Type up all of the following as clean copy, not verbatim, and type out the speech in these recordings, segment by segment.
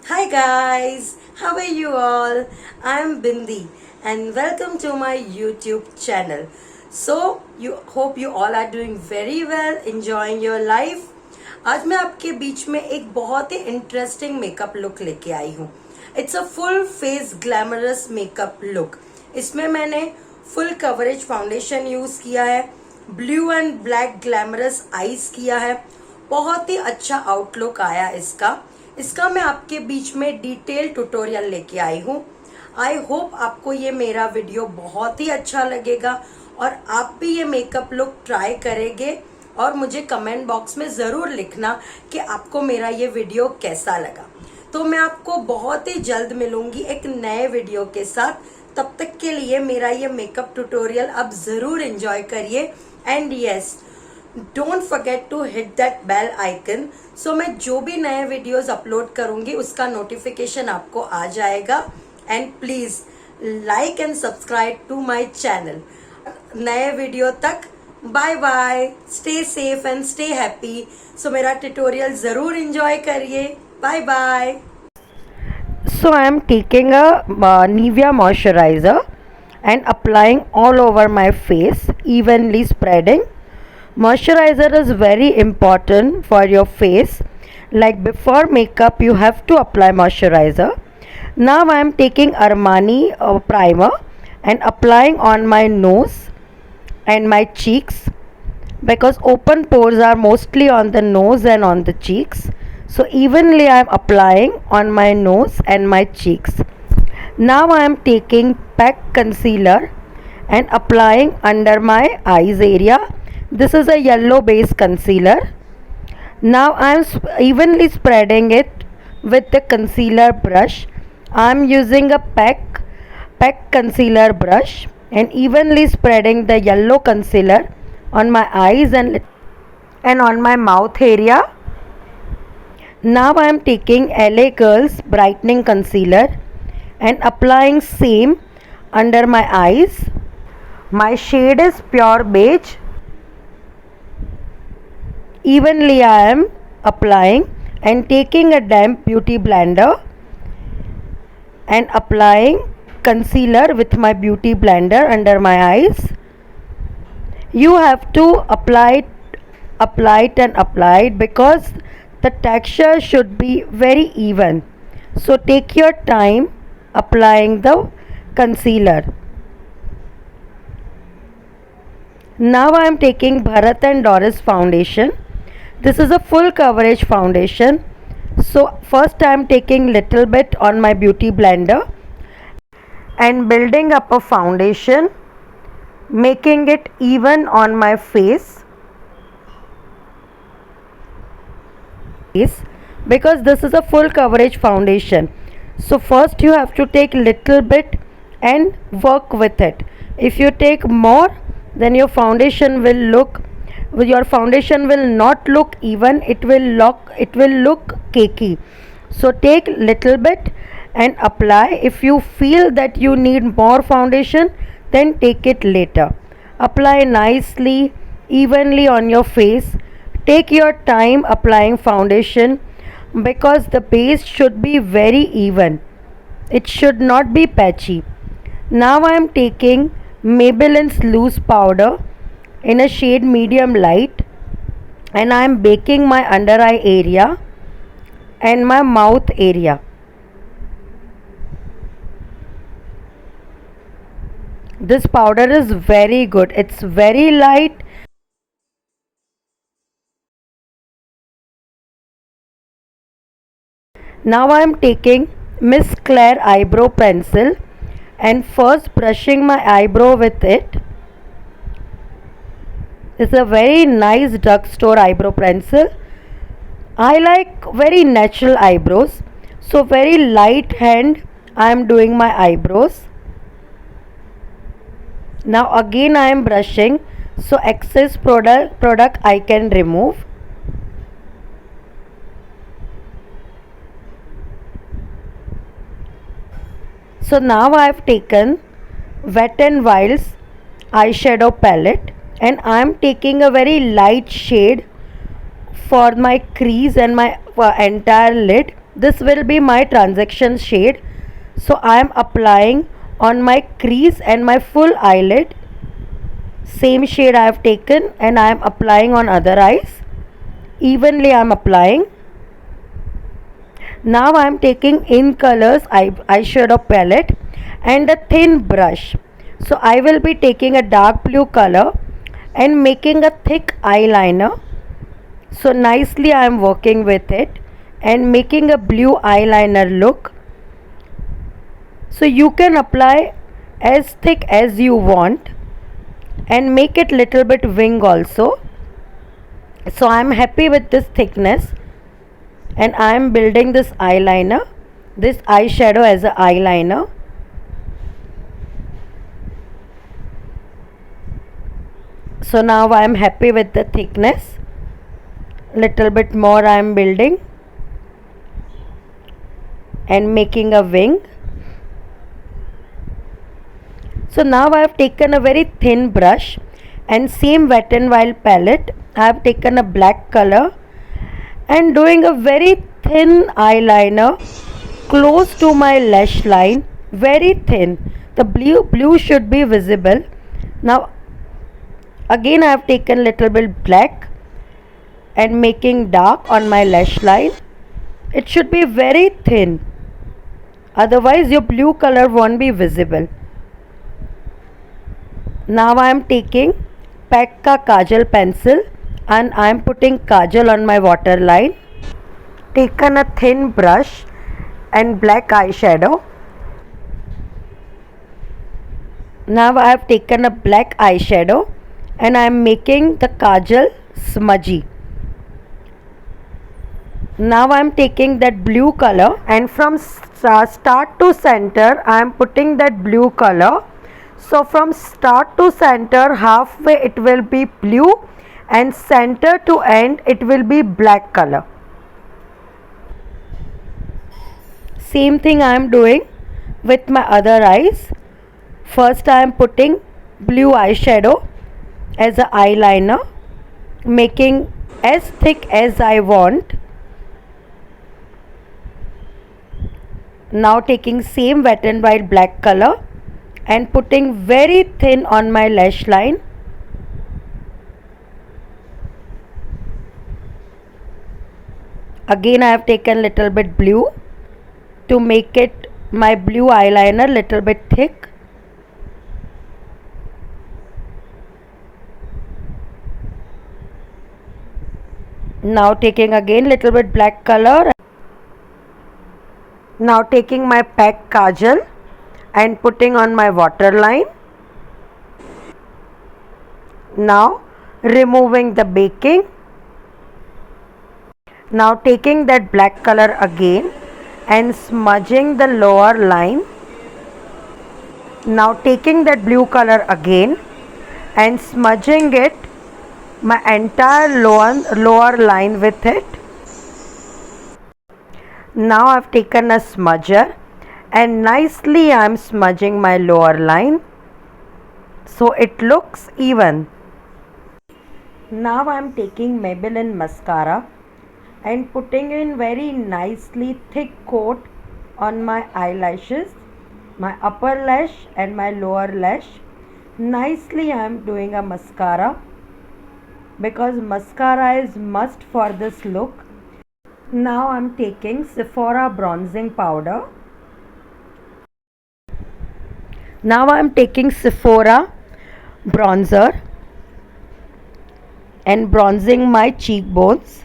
Hi guys, how are you all? I am Bindi and welcome to my YouTube channel. So, you hope you all are doing very well, enjoying your life. आज मैं आपके बीच में एक बहुत ही interesting makeup look लेके आई हूँ. It's a full face glamorous makeup look. इसमें मैंने फुल कवरेज फाउंडेशन यूज किया है, blue and black glamorous eyes किया है. बहुत ही अच्छा आउटलुक आया इसका मैं आपके बीच में डिटेल ट्यूटोरियल लेके आई हूँ. आई होप आपको ये मेरा वीडियो बहुत ही अच्छा लगेगा और आप भी ये मेकअप लुक ट्राई करेंगे और मुझे कमेंट बॉक्स में ज़रूर लिखना कि आपको मेरा ये वीडियो कैसा लगा. तो मैं आपको बहुत ही जल्द मिलूंगी एक नए वीडियो के साथ. तब तक के लिए मेरा ये मेकअप ट्यूटोरियल आप ज़रूर एंजॉय करिए. And yes, don't forget to hit that bell icon. So मैं जो भी नए वीडियोस अपलोड करूंगी उसका नोटिफिकेशन आपको आ जाएगा. And please like and subscribe to my channel. नए वीडियो तक bye bye. Stay safe and stay happy. So मेरा ट्यूटोरियल जरूर एंजॉय करिए. Bye bye. So I am taking a Nivea moisturizer and applying all over my face, evenly spreading. Moisturizer is very important for your face. Like before makeup you have to apply moisturizer. Now I am taking Armani primer and applying on my nose and my cheeks, because open pores are mostly on the nose and on the cheeks. So evenly I am applying on my nose and my cheeks. Now I am taking PAC concealer and applying under my eyes area. This is a yellow base concealer. Now I am evenly spreading it with the concealer brush. I am using a PAC concealer brush and evenly spreading the yellow concealer on my eyes and on my mouth area. Now I am taking LA Girls brightening concealer and applying same under my eyes. My shade is pure beige. Evenly I am applying and taking a damp beauty blender and applying concealer with my beauty blender under my eyes. You have to apply it because the texture should be very even. So take your time applying the concealer. Now I am taking Bharat and Doris foundation. This is a full coverage foundation. So first I am taking little bit on my beauty blender and building up a foundation, making it even on my face, because this is a full coverage foundation. So first you have to take little bit and work with it. If you take more, then your foundation will not look even. It will look cakey. So take little bit and apply. If you feel that you need more foundation, then take it later. Apply nicely, evenly on your face. Take your time applying foundation because the base should be very even. It should not be patchy. Now I am taking Maybelline's loose powder in a shade medium light and I am baking my under eye area and my mouth area. This powder is very good. It's very light. Now I am taking Miss Claire eyebrow pencil and first brushing my eyebrow with it. It's a very nice drugstore eyebrow pencil. I like very natural eyebrows, so very light hand I am doing my eyebrows. Now again I am brushing, so excess product I can remove. So now I have taken Wet n Wild's eyeshadow palette and I am taking a very light shade for my crease and my entire lid. This will be my transition shade. So I am applying on my crease and my full eyelid. Same shade I have taken and I am applying on other eyes. Evenly I am applying. Now I am taking in colors eyeshadow palette and a thin brush. So I will be taking a dark blue color and making a thick eyeliner. So nicely I am working with it and making a blue eyeliner look. So you can apply as thick as you want and make it little bit wing also. So I am happy with this thickness and I am building this eyeliner, this eyeshadow as an eyeliner. So now I am happy with the thickness. Little bit more I am building and making a wing. So now I have taken a very thin brush and same Wet n Wild palette. I have taken a black color and doing a very thin eyeliner close to my lash line, very thin. The blue should be visible. Now again I have taken little bit black and making dark on my lash line. It should be very thin, otherwise your blue color won't be visible. Now I am taking Pack ka Kajal pencil and I am putting kajal on my waterline. Taken a thin brush and black eyeshadow. Now I have taken a black eyeshadow and I am making the kajal smudgy. Now I am taking that blue color and from start to center I am putting that blue color. So from start to center halfway it will be blue and center to end it will be black color. Same thing I am doing with my other eyes. First I am putting blue eyeshadow as an eyeliner, making as thick as I want. Now taking same Wet n Wild black color and putting very thin on my lash line. Again I have taken little bit blue to make it my blue eyeliner little bit thick. Now taking again little bit black color. Now taking my Pack kajal and putting on my waterline. Now removing the baking. Now taking that black color again and smudging the lower line. Now taking that blue color again and smudging it, my entire lower line with it. Now I have taken a smudger and nicely I am smudging my lower line so it looks even. Now I am taking Maybelline mascara and putting in very nicely thick coat on my eyelashes, my upper lash and my lower lash. Nicely I am doing a mascara because mascara is must for this look. Now I am taking Sephora bronzing powder. Now I am taking Sephora bronzer and bronzing my cheekbones.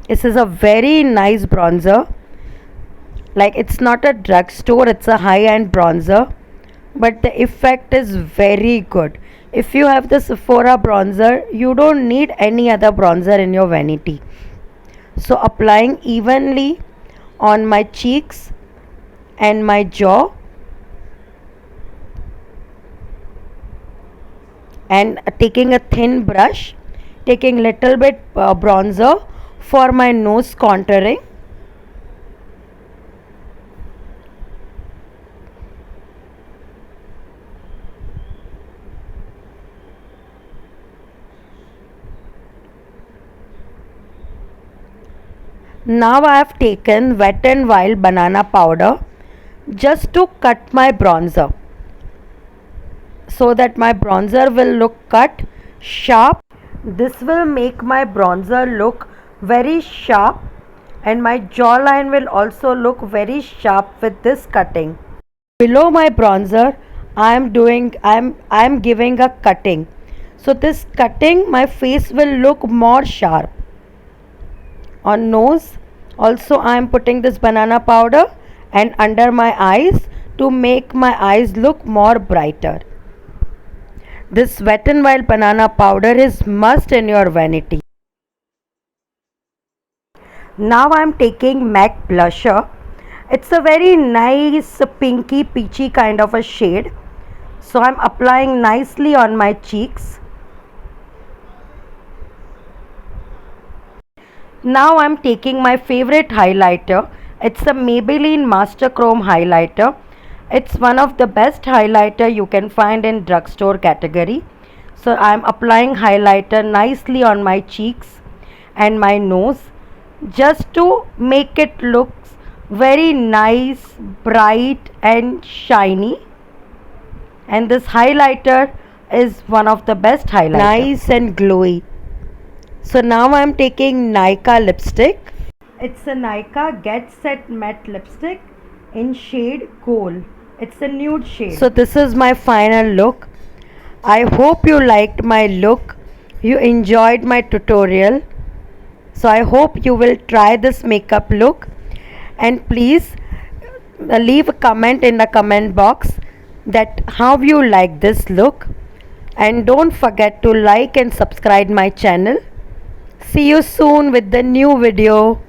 This is a very nice bronzer. Like, it's not a drugstore, it's a high-end bronzer, but the effect is very good. If you have the Sephora bronzer, you don't need any other bronzer in your vanity. So applying evenly on my cheeks and my jaw and taking a thin brush, taking little bit bronzer for my nose contouring. Now I have taken Wet n Wild banana powder just to cut my bronzer, so that my bronzer will look cut sharp. This will make my bronzer look very sharp, and my jawline will also look very sharp with this cutting. Below my bronzer I am giving a cutting, so this cutting my face will look more sharp. On nose also I am putting this banana powder, and under my eyes to make my eyes look more brighter. This Wet n Wild banana powder is must in your vanity. Now I am taking MAC blusher. It's a very nice pinky peachy kind of a shade. So I am applying nicely on my cheeks. Now I am taking my favorite highlighter. It's a Maybelline Master Chrome highlighter. It's one of the best highlighter you can find in drugstore category. So I am applying highlighter nicely on my cheeks and my nose, just to make it look very nice, bright and shiny. And this highlighter is one of the best highlighters. Nice and glowy. So now I am taking Nykaa lipstick. It's a Nykaa Get Set Matte lipstick in shade Gold. It's a nude shade. So this is my final look. I hope you liked my look. You enjoyed my tutorial. So I hope you will try this makeup look, and please leave a comment in the comment box that how you like this look, and don't forget to like and subscribe my channel. See you soon with the new video.